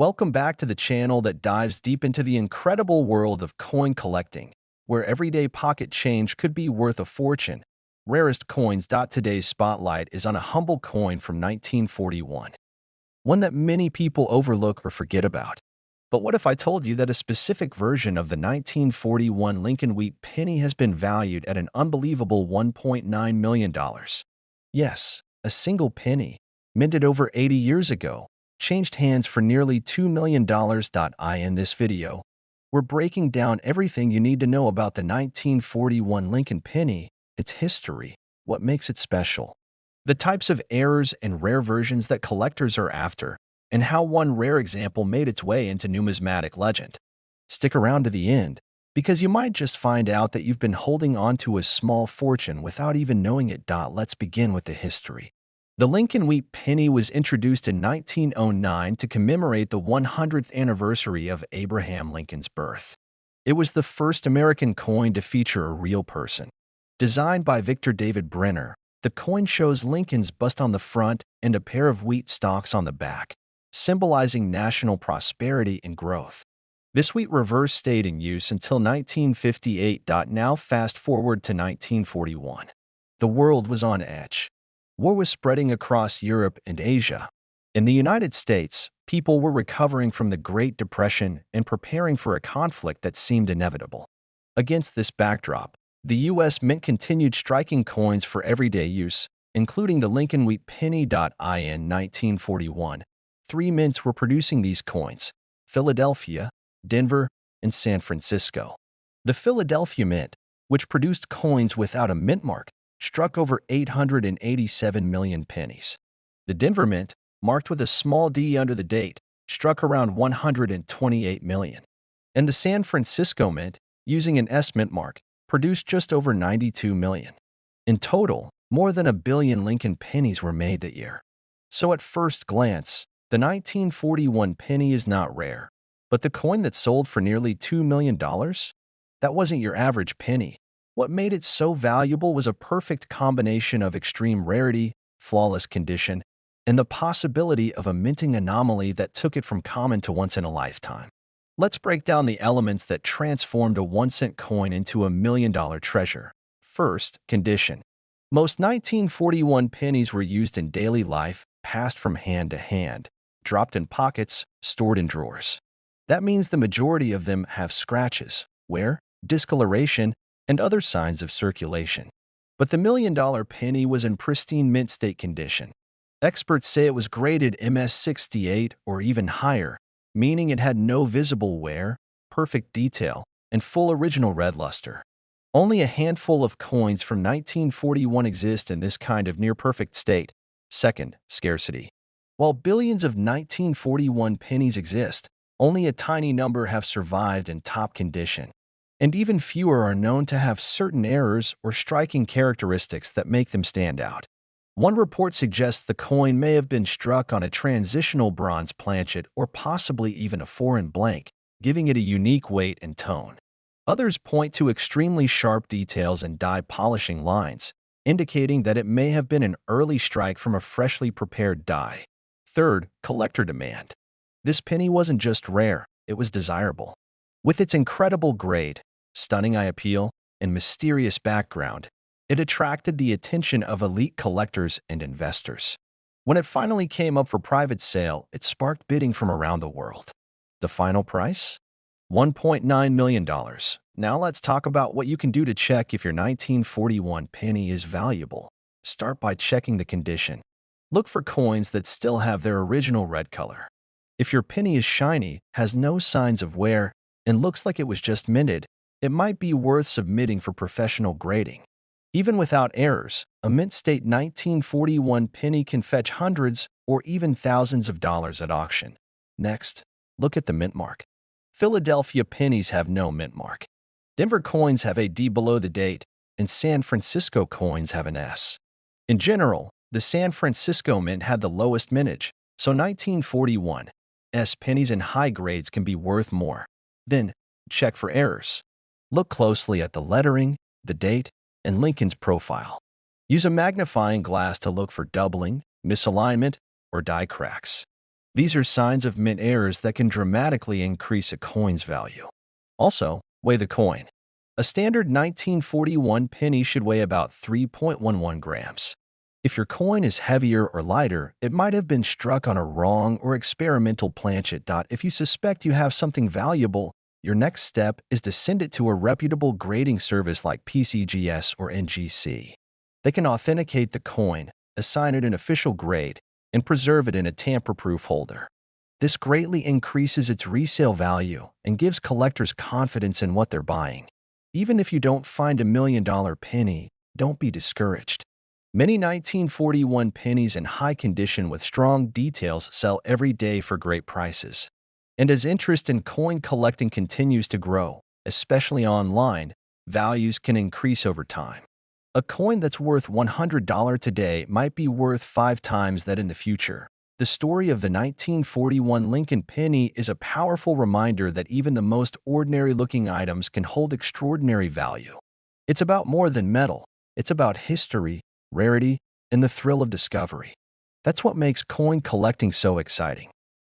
Welcome back to the channel that dives deep into the incredible world of coin collecting, where everyday pocket change could be worth a fortune. Rarest coins. Today's spotlight is on a humble coin from 1941, one that many people overlook or forget about. But what if I told you that a specific version of the 1941 Lincoln Wheat penny has been valued at an unbelievable $1.9 million? Yes, a single penny, minted over 80 years ago, changed hands for nearly $2 million. In this video, we're breaking down everything you need to know about the 1941 Lincoln penny, its history, what makes it special, the types of errors and rare versions that collectors are after, and how one rare example made its way into numismatic legend. Stick around to the end, because you might just find out that you've been holding on to a small fortune without even knowing it. Let's begin with the history. The Lincoln Wheat penny was introduced in 1909 to commemorate the 100th anniversary of Abraham Lincoln's birth. It was the first American coin to feature a real person. Designed by Victor David Brenner, the coin shows Lincoln's bust on the front and a pair of wheat stalks on the back, symbolizing national prosperity and growth. This wheat reverse stayed in use until 1958. Now fast forward to 1941. The world was on edge. War was spreading across Europe and Asia. In the United States, people were recovering from the Great Depression and preparing for a conflict that seemed inevitable. Against this backdrop, the U.S. Mint continued striking coins for everyday use, including the Lincoln Wheat penny. In 1941, three mints were producing these coins: Philadelphia, Denver, and San Francisco. The Philadelphia Mint, which produced coins without a mint mark, struck over 887 million pennies. The Denver Mint, marked with a small d under the date, struck around 128 million. And the San Francisco Mint, using an S mint mark, produced just over 92 million. In total, more than a billion Lincoln pennies were made that year. So at first glance, the 1941 penny is not rare. But the coin that sold for nearly $2 million? That wasn't your average penny. What made it so valuable was a perfect combination of extreme rarity, flawless condition, and the possibility of a minting anomaly that took it from common to once in a lifetime. Let's break down the elements that transformed a 1-cent coin into a $1 million treasure. First, condition. Most 1941 pennies were used in daily life, passed from hand to hand, dropped in pockets, stored in drawers. That means the majority of them have scratches, wear, discoloration, and other signs of circulation. But the $1 million penny was in pristine mint state condition. Experts say it was graded MS68 or even higher, meaning it had no visible wear, perfect detail, and full original red luster. Only a handful of coins from 1941 exist in this kind of near-perfect state. Second, scarcity. While billions of 1941 pennies exist, only a tiny number have survived in top condition. And even fewer are known to have certain errors or striking characteristics that make them stand out. One report suggests the coin may have been struck on a transitional bronze planchet or possibly even a foreign blank, giving it a unique weight and tone. Others point to extremely sharp details and die polishing lines, indicating that it may have been an early strike from a freshly prepared die. Third, collector demand. This penny wasn't just rare, it was desirable. With its incredible grade, stunning eye appeal, and mysterious background, it attracted the attention of elite collectors and investors. When it finally came up for private sale, it sparked bidding from around the world. The final price? $1.9 million. Now let's talk about what you can do to check if your 1941 penny is valuable. Start by checking the condition. Look for coins that still have their original red color. If your penny is shiny, has no signs of wear, and looks like it was just minted, it might be worth submitting for professional grading. Even without errors, a mint state 1941 penny can fetch hundreds or even thousands of dollars at auction. Next, look at the mint mark. Philadelphia pennies have no mint mark. Denver coins have a D below the date, and San Francisco coins have an S. In general, the San Francisco Mint had the lowest mintage, so 1941 S pennies in high grades can be worth more. Then, check for errors. Look closely at the lettering, the date, and Lincoln's profile. Use a magnifying glass to look for doubling, misalignment, or die cracks. These are signs of mint errors that can dramatically increase a coin's value. Also, weigh the coin. A standard 1941 penny should weigh about 3.11 grams. If your coin is heavier or lighter, it might have been struck on a wrong or experimental planchet. If you suspect you have something valuable, your next step is to send it to a reputable grading service like PCGS or NGC. They can authenticate the coin, assign it an official grade, and preserve it in a tamper-proof holder. This greatly increases its resale value and gives collectors confidence in what they're buying. Even if you don't find $1 million penny, don't be discouraged. Many 1941 pennies in high condition with strong details sell every day for great prices. And as interest in coin collecting continues to grow, especially online, values can increase over time. A coin that's worth $100 today might be worth 5 times that in the future. The story of the 1941 Lincoln penny is a powerful reminder that even the most ordinary-looking items can hold extraordinary value. It's about more than metal. It's about history, rarity, and the thrill of discovery. That's what makes coin collecting so exciting.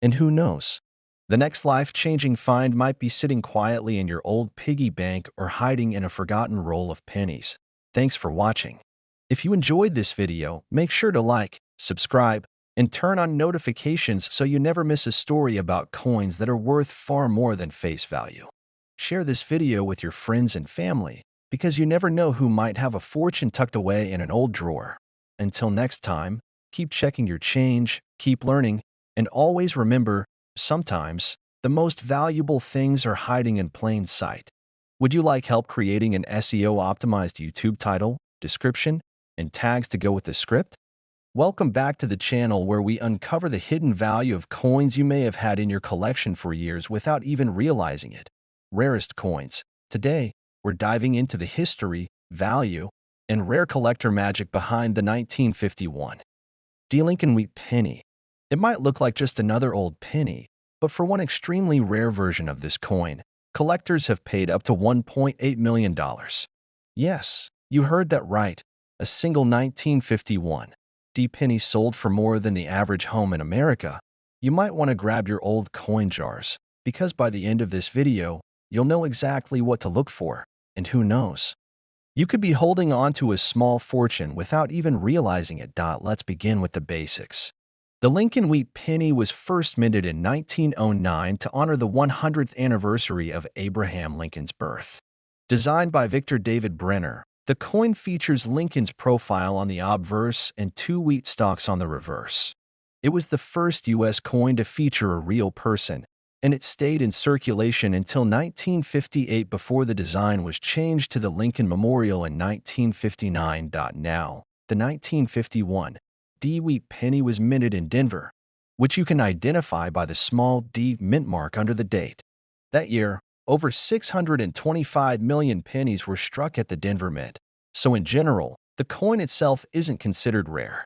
And who knows? The next life-changing find might be sitting quietly in your old piggy bank or hiding in a forgotten roll of pennies. Thanks for watching. If you enjoyed this video, make sure to like, subscribe, and turn on notifications so you never miss a story about coins that are worth far more than face value. Share this video with your friends and family, because you never know who might have a fortune tucked away in an old drawer. Until next time, keep checking your change, keep learning, and always remember, sometimes, the most valuable things are hiding in plain sight. Would you like help creating an SEO-optimized YouTube title, description, and tags to go with the script? Welcome back to the channel where we uncover the hidden value of coins you may have had in your collection for years without even realizing it. Rarest coins. Today, we're diving into the history, value, and rare collector magic behind the 1951 D. Lincoln Wheat penny. It might look like just another old penny, but for one extremely rare version of this coin, collectors have paid up to $1.8 million. Yes, you heard that right. A single 1951 D penny sold for more than the average home in America. You might want to grab your old coin jars, because by the end of this video, you'll know exactly what to look for. And who knows? You could be holding on to a small fortune without even realizing it. Let's begin with the basics. The Lincoln Wheat penny was first minted in 1909 to honor the 100th anniversary of Abraham Lincoln's birth. Designed by Victor David Brenner, the coin features Lincoln's profile on the obverse and 2 wheat stalks on the reverse. It was the first U.S. coin to feature a real person, and it stayed in circulation until 1958 before the design was changed to the Lincoln Memorial in 1959. Now, the 1951 D. Wheat penny was minted in Denver, which you can identify by the small D mint mark under the date. That year, over 625 million pennies were struck at the Denver Mint, so in general, the coin itself isn't considered rare.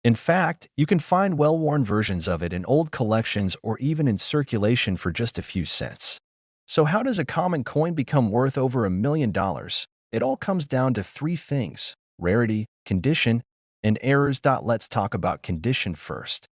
In fact, you can find well-worn versions of it in old collections or even in circulation for just a few cents. So how does a common coin become worth over $1 million? It all comes down to 3 things: rarity, condition, and errors. Let's talk about condition first.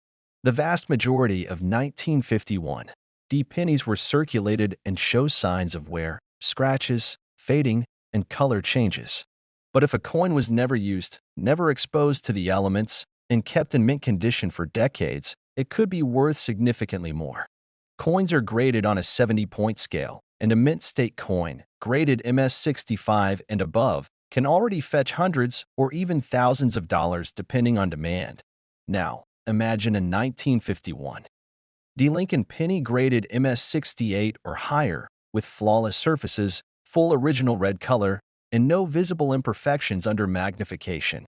The vast majority of 1951 D pennies were circulated and show signs of wear, scratches, fading, and color changes. But if a coin was never used, never exposed to the elements, and kept in mint condition for decades, it could be worth significantly more. Coins are graded on a 70-point scale, and a mint state coin, graded MS-65 and above, can already fetch hundreds or even thousands of dollars depending on demand. Now, imagine a 1951 D. Lincoln penny graded MS-68 or higher, with flawless surfaces, full original red color, and no visible imperfections under magnification.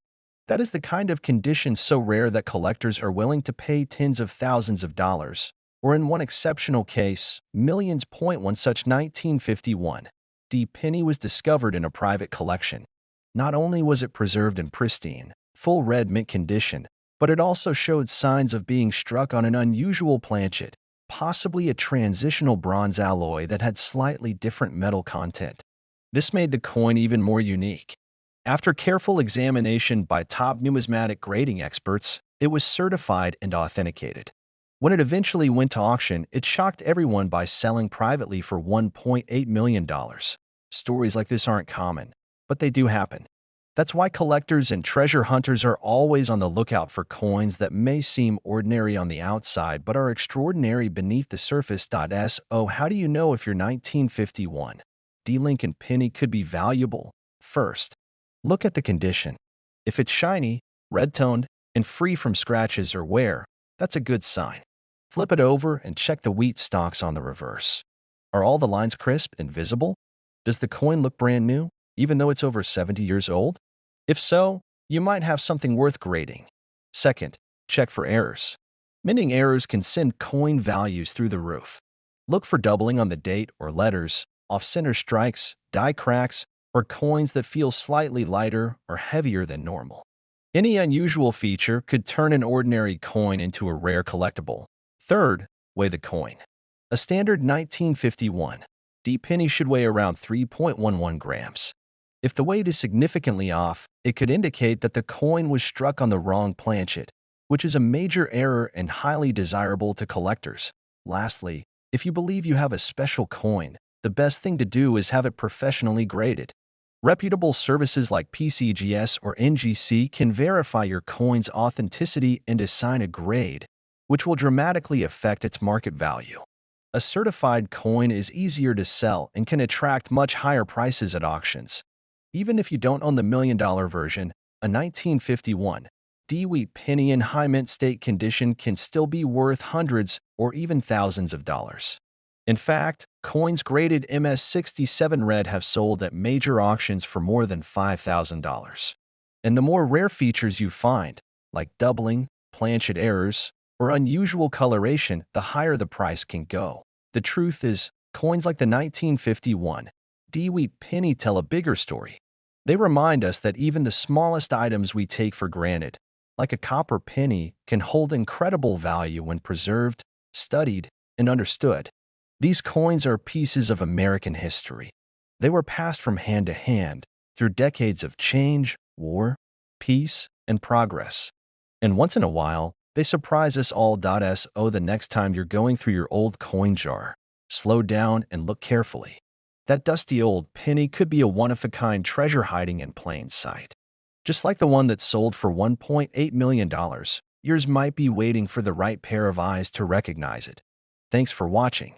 That is the kind of condition so rare that collectors are willing to pay tens of thousands of dollars, or in one exceptional case, millions. One such 1951 D. penny was discovered in a private collection. Not only was it preserved in pristine, full red mint condition, but it also showed signs of being struck on an unusual planchet, possibly a transitional bronze alloy that had slightly different metal content. This made the coin even more unique. After careful examination by top numismatic grading experts, it was certified and authenticated. When it eventually went to auction, it shocked everyone by selling privately for $1.8 million. Stories like this aren't common, but they do happen. That's why collectors and treasure hunters are always on the lookout for coins that may seem ordinary on the outside but are extraordinary beneath the surface. So, how do you know if your 1951 D. Lincoln penny could be valuable? First, look at the condition. If it's shiny, red-toned, and free from scratches or wear, that's a good sign. Flip it over and check the wheat stalks on the reverse. Are all the lines crisp and visible? Does the coin look brand new, even though it's over 70 years old? If so, you might have something worth grading. Second, check for errors. Minting errors can send coin values through the roof. Look for doubling on the date or letters, off-center strikes, die cracks, or coins that feel slightly lighter or heavier than normal. Any unusual feature could turn an ordinary coin into a rare collectible. Third, weigh the coin. A standard 1951 D penny should weigh around 3.11 grams. If the weight is significantly off, it could indicate that the coin was struck on the wrong planchet, which is a major error and highly desirable to collectors. Lastly, if you believe you have a special coin, the best thing to do is have it professionally graded. Reputable services like PCGS or NGC can verify your coin's authenticity and assign a grade, which will dramatically affect its market value. A certified coin is easier to sell and can attract much higher prices at auctions. Even if you don't own the million-dollar version, a 1951 D wheat penny in high mint state condition can still be worth hundreds or even thousands of dollars. In fact, coins graded MS67 red have sold at major auctions for more than $5,000. And the more rare features you find, like doubling, planchet errors, or unusual coloration, the higher the price can go. The truth is, coins like the 1951 D wheat penny tell a bigger story. They remind us that even the smallest items we take for granted, like a copper penny, can hold incredible value when preserved, studied, and understood. These coins are pieces of American history. They were passed from hand to hand through decades of change, war, peace, and progress. And once in a while, they surprise us all. So the next time you're going through your old coin jar, slow down and look carefully. That dusty old penny could be a one-of-a-kind treasure hiding in plain sight. Just like the one that sold for $1.8 million, yours might be waiting for the right pair of eyes to recognize it. Thanks for watching.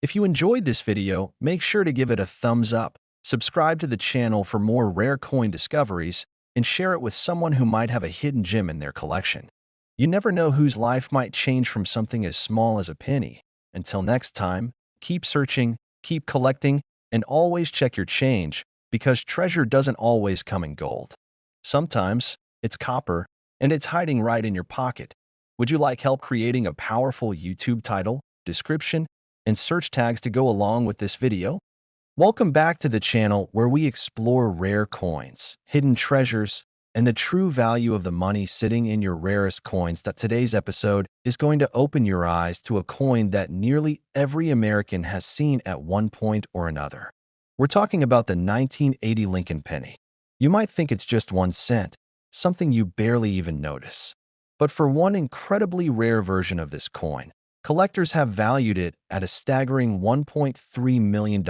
If you enjoyed this video, make sure to give it a thumbs up, subscribe to the channel for more rare coin discoveries, and share it with someone who might have a hidden gem in their collection. You never know whose life might change from something as small as a penny. Until next time, keep searching, keep collecting, and always check your change, because treasure doesn't always come in gold. Sometimes it's copper, and it's hiding right in your pocket. Would you like help creating a powerful YouTube title, description, and search tags to go along with this video? Welcome back to the channel where we explore rare coins, hidden treasures, and the true value of the money sitting in your rarest coins. Today's episode is going to open your eyes to a coin that nearly every American has seen at one point or another. We're talking about the 1980 Lincoln penny. You might think it's just 1 cent, something you barely even notice. But for one incredibly rare version of this coin, collectors have valued it at a staggering $1.3 million.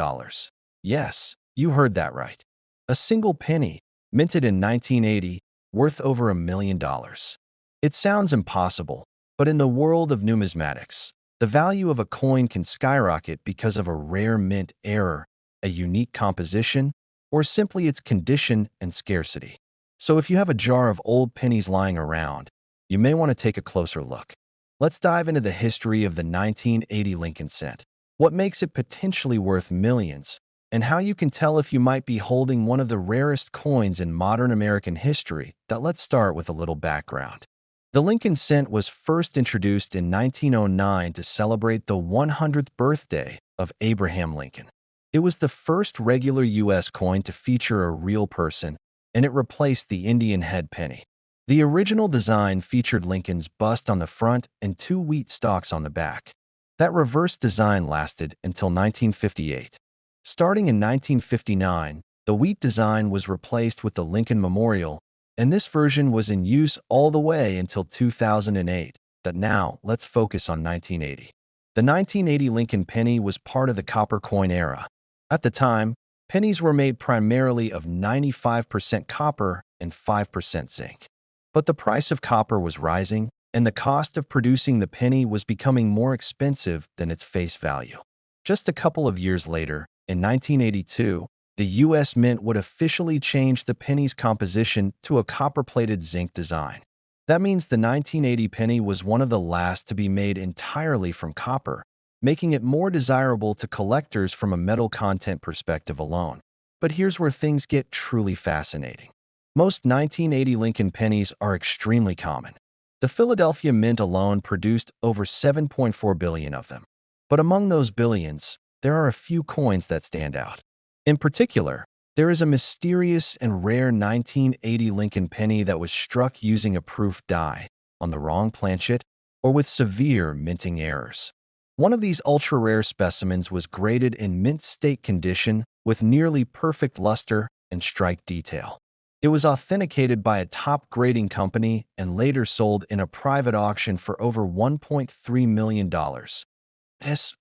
Yes, you heard that right. A single penny, minted in 1980, worth over $1 million. It sounds impossible, but in the world of numismatics, the value of a coin can skyrocket because of a rare mint error, a unique composition, or simply its condition and scarcity. So if you have a jar of old pennies lying around, you may want to take a closer look. Let's dive into the history of the 1980 Lincoln cent, what makes it potentially worth millions, and how you can tell if you might be holding one of the rarest coins in modern American history. Let's start with a little background. The Lincoln cent was first introduced in 1909 to celebrate the 100th birthday of Abraham Lincoln. It was the first regular U.S. coin to feature a real person, and it replaced the Indian head penny. The original design featured Lincoln's bust on the front and 2 wheat stalks on the back. That reverse design lasted until 1958. Starting in 1959, the wheat design was replaced with the Lincoln Memorial, and this version was in use all the way until 2008. But now, let's focus on 1980. The 1980 Lincoln penny was part of the copper coin era. At the time, pennies were made primarily of 95% copper and 5% zinc. But the price of copper was rising, and the cost of producing the penny was becoming more expensive than its face value. Just a couple of years later, in 1982, the U.S. Mint would officially change the penny's composition to a copper-plated zinc design. That means the 1980 penny was one of the last to be made entirely from copper, making it more desirable to collectors from a metal content perspective alone. But here's where things get truly fascinating. Most 1980 Lincoln pennies are extremely common. The Philadelphia Mint alone produced over 7.4 billion of them. But among those billions, there are a few coins that stand out. In particular, there is a mysterious and rare 1980 Lincoln penny that was struck using a proof die, on the wrong planchet, or with severe minting errors. One of these ultra-rare specimens was graded in mint state condition with nearly perfect luster and strike detail. It was authenticated by a top grading company and later sold in a private auction for over $1.3 million.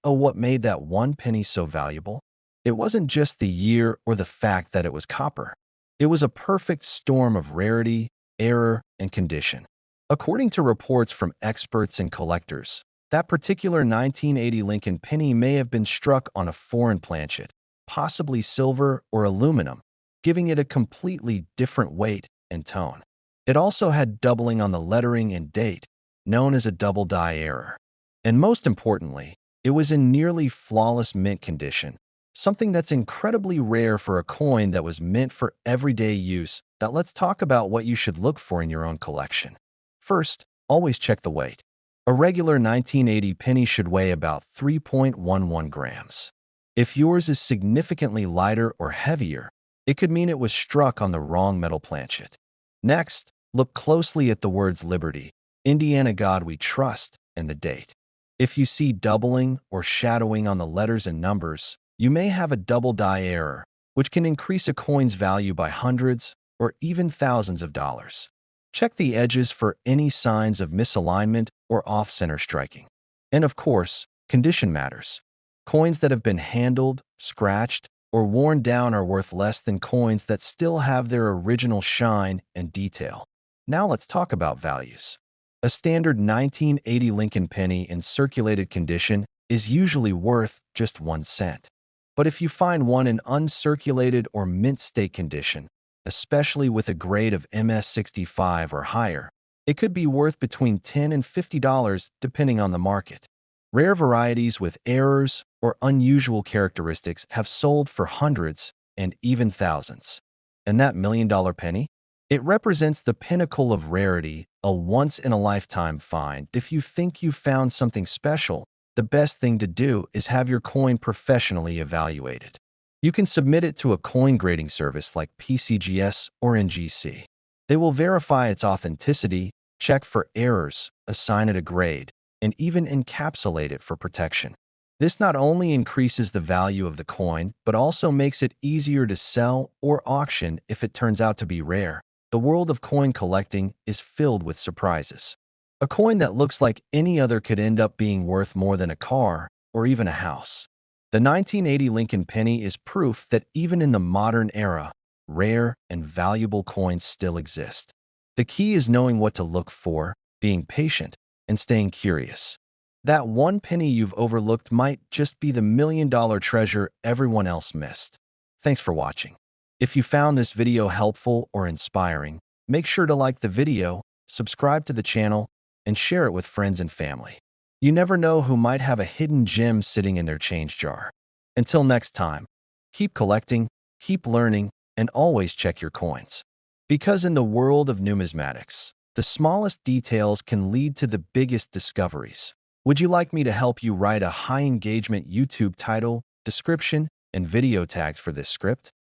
What made that one penny so valuable? It wasn't just the year or the fact that it was copper. It was a perfect storm of rarity, error, and condition. According to reports from experts and collectors, that particular 1980 Lincoln penny may have been struck on a foreign planchet, possibly silver or aluminum, giving it a completely different weight and tone. It also had doubling on the lettering and date, known as a double die error. And most importantly, it was in nearly flawless mint condition, something that's incredibly rare for a coin that was meant for everyday use. Now let's talk about what you should look for in your own collection. First, always check the weight. A regular 1980 penny should weigh about 3.11 grams. If yours is significantly lighter or heavier, it could mean it was struck on the wrong metal planchet. Next, look closely at the words Liberty, Indiana God We Trust, and the date. If you see doubling or shadowing on the letters and numbers, you may have a double die error, which can increase a coin's value by hundreds or even thousands of dollars. Check the edges for any signs of misalignment or off-center striking. And of course, condition matters. Coins that have been handled, scratched, or worn down are worth less than coins that still have their original shine and detail. Now let's talk about values. A standard 1980 Lincoln penny in circulated condition is usually worth just 1 cent. But if you find one in uncirculated or mint state condition, especially with a grade of MS65 or higher, it could be worth between $10 and $50 depending on the market. Rare varieties with errors or unusual characteristics have sold for hundreds and even thousands. And that million-dollar penny? It represents the pinnacle of rarity, a once-in-a-lifetime find. If you think you've found something special, the best thing to do is have your coin professionally evaluated. You can submit it to a coin grading service like PCGS or NGC. They will verify its authenticity, check for errors, assign it a grade, and even encapsulate it for protection. This not only increases the value of the coin, but also makes it easier to sell or auction if it turns out to be rare. The world of coin collecting is filled with surprises. A coin that looks like any other could end up being worth more than a car or even a house. The 1980 Lincoln penny is proof that even in the modern era, rare and valuable coins still exist. The key is knowing what to look for, being patient, and staying curious. That one penny you've overlooked might just be the million-dollar treasure everyone else missed. Thanks for watching. If you found this video helpful or inspiring, make sure to like the video, subscribe to the channel, and share it with friends and family. You never know who might have a hidden gem sitting in their change jar. Until next time, keep collecting, keep learning, and always check your coins. Because in the world of numismatics, the smallest details can lead to the biggest discoveries. Would you like me to help you write a high-engagement YouTube title, description, and video tags for this script?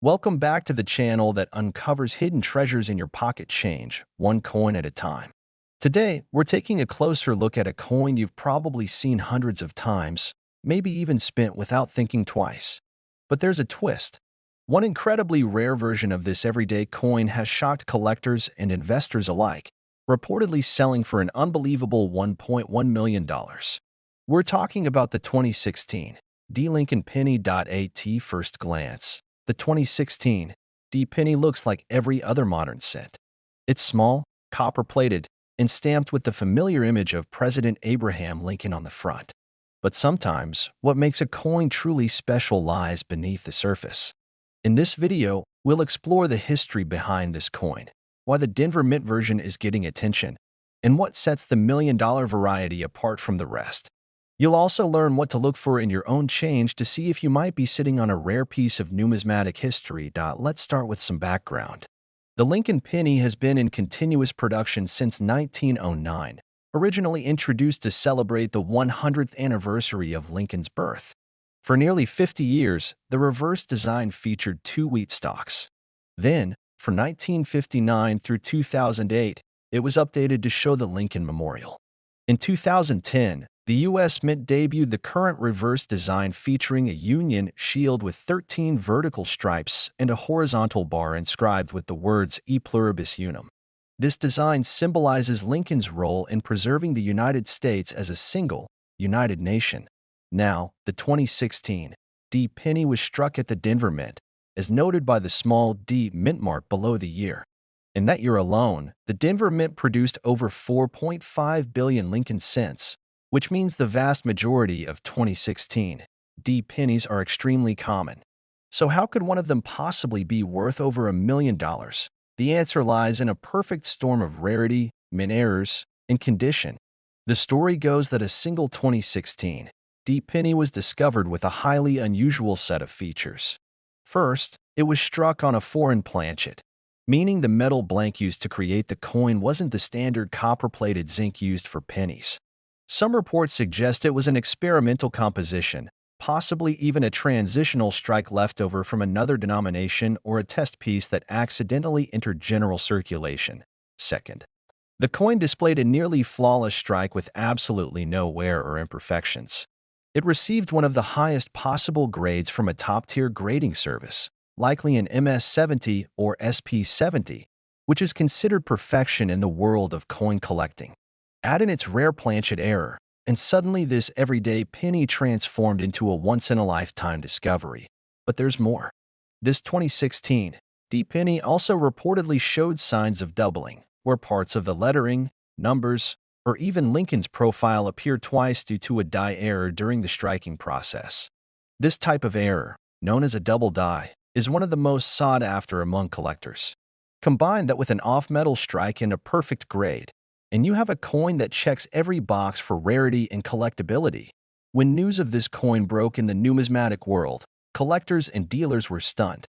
Welcome back to the channel that uncovers hidden treasures in your pocket change, one coin at a time. Today, we're taking a closer look at a coin you've probably seen hundreds of times, maybe even spent without thinking twice. But there's a twist. One incredibly rare version of this everyday coin has shocked collectors and investors alike. reportedly selling for an unbelievable $1.1 million. We're talking about the 2016 D Lincoln Penny. At first glance, the 2016 D Penny looks like every other modern cent. It's small, copper-plated, and stamped with the familiar image of President Abraham Lincoln on the front. But sometimes, what makes a coin truly special lies beneath the surface. In this video, we'll explore the history behind this coin, why the Denver Mint version is getting attention, and what sets the million-dollar variety apart from the rest. You'll also learn what to look for in your own change to see if you might be sitting on a rare piece of numismatic history. Let's start with some background. The Lincoln Penny has been in continuous production since 1909, originally introduced to celebrate the 100th anniversary of Lincoln's birth. For nearly 50 years, the reverse design featured two wheat stalks. Then, from 1959 through 2008, it was updated to show the Lincoln Memorial. In 2010, the U.S. Mint debuted the current reverse design featuring a Union shield with 13 vertical stripes and a horizontal bar inscribed with the words E Pluribus Unum. This design symbolizes Lincoln's role in preserving the United States as a single, united nation. Now, the 2016 D Penny was struck at the Denver Mint, as noted by the small D mint mark below the year. In that year alone, the Denver Mint produced over 4.5 billion Lincoln cents, which means the vast majority of 2016 D pennies are extremely common. So how could one of them possibly be worth over $1 million? The answer lies in a perfect storm of rarity, mint errors, and condition. The story goes that a single 2016 D penny was discovered with a highly unusual set of features. First, it was struck on a foreign planchet, meaning the metal blank used to create the coin wasn't the standard copper-plated zinc used for pennies. Some reports suggest it was an experimental composition, possibly even a transitional strike leftover from another denomination or a test piece that accidentally entered general circulation. Second, the coin displayed a nearly flawless strike with absolutely no wear or imperfections. It received one of the highest possible grades from a top-tier grading service, likely an MS-70 or SP-70, which is considered perfection in the world of coin collecting. Add in its rare planchet error, and suddenly this everyday penny transformed into a once-in-a-lifetime discovery. But there's more. This 2016 D penny also reportedly showed signs of doubling, where parts of the lettering, numbers, or even Lincoln's profile appear twice due to a die error during the striking process. This type of error, known as a double die, is one of the most sought after among collectors. Combine that with an off-metal strike and a perfect grade, and you have a coin that checks every box for rarity and collectability. When news of this coin broke in the numismatic world, collectors and dealers were stunned.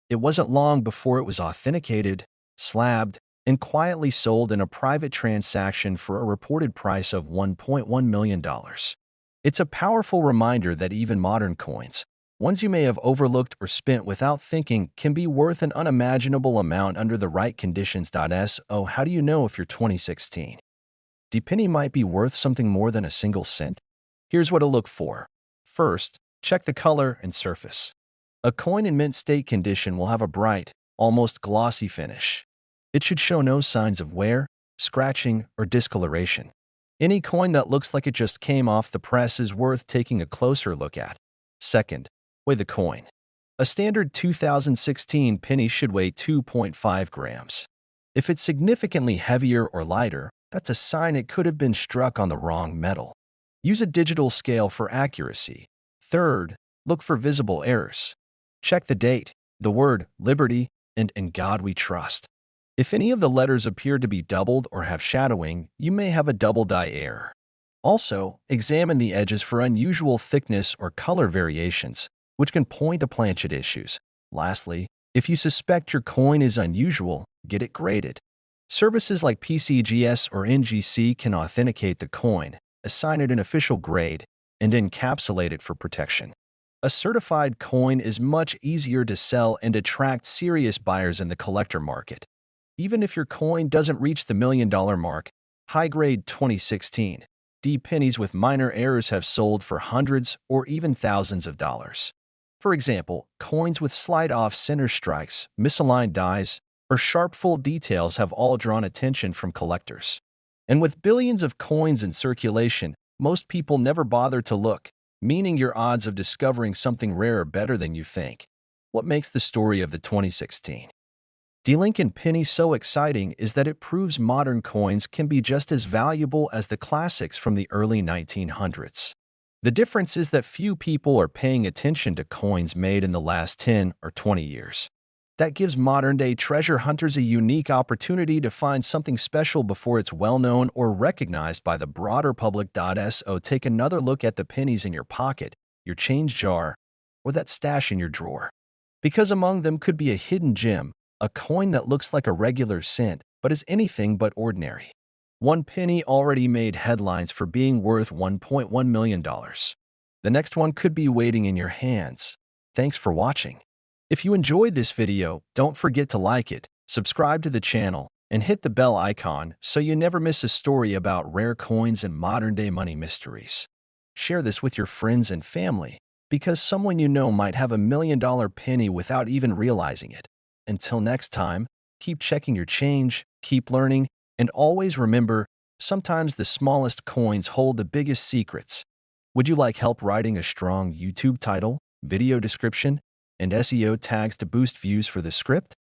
It wasn't long before it was authenticated, slabbed, and quietly sold in a private transaction for a reported price of $1.1 million. It's a powerful reminder that even modern coins, ones you may have overlooked or spent without thinking, can be worth an unimaginable amount under the right conditions. So how do you know if your 2016 D penny might be worth something more than a single cent? Here's what to look for. First, check the color and surface. A coin in mint state condition will have a bright, almost glossy finish. It should show no signs of wear, scratching, or discoloration. Any coin that looks like it just came off the press is worth taking a closer look at. Second, weigh the coin. A standard 2016 penny should weigh 2.5 grams. If it's significantly heavier or lighter, that's a sign it could have been struck on the wrong metal. Use a digital scale for accuracy. Third, look for visible errors. Check the date, the word Liberty, and In God We Trust. If any of the letters appear to be doubled or have shadowing, you may have a double die error. Also, examine the edges for unusual thickness or color variations, which can point to planchet issues. Lastly, if you suspect your coin is unusual, get it graded. Services like PCGS or NGC can authenticate the coin, assign it an official grade, and encapsulate it for protection. A certified coin is much easier to sell and attract serious buyers in the collector market. Even if your coin doesn't reach the $1 million mark, high-grade 2016 D pennies with minor errors have sold for hundreds or even thousands of dollars. For example, coins with slight off-center strikes, misaligned dies, or sharp full details have all drawn attention from collectors. And with billions of coins in circulation, most people never bother to look, meaning your odds of discovering something rare are better than you think. What makes the story of the 2016 D-Lincoln penny so exciting is that it proves modern coins can be just as valuable as the classics from the early 1900s. The difference is that few people are paying attention to coins made in the last 10 or 20 years. That gives modern-day treasure hunters a unique opportunity to find something special before it's well-known or recognized by the broader public. So take another look at the pennies in your pocket, your change jar, or that stash in your drawer. Because among them could be a hidden gem, a coin that looks like a regular cent but is anything but ordinary. One penny already made headlines for being worth $1.1 million. The next one could be waiting in your hands. Thanks for watching. If you enjoyed this video, don't forget to like it, subscribe to the channel, and hit the bell icon so you never miss a story about rare coins and modern-day money mysteries. Share this with your friends and family, because someone you know might have $1 million penny without even realizing it. Until next time, keep checking your change, keep learning, and always remember, sometimes the smallest coins hold the biggest secrets. Would you like help writing a strong YouTube title, video description, and SEO tags to boost views for the script?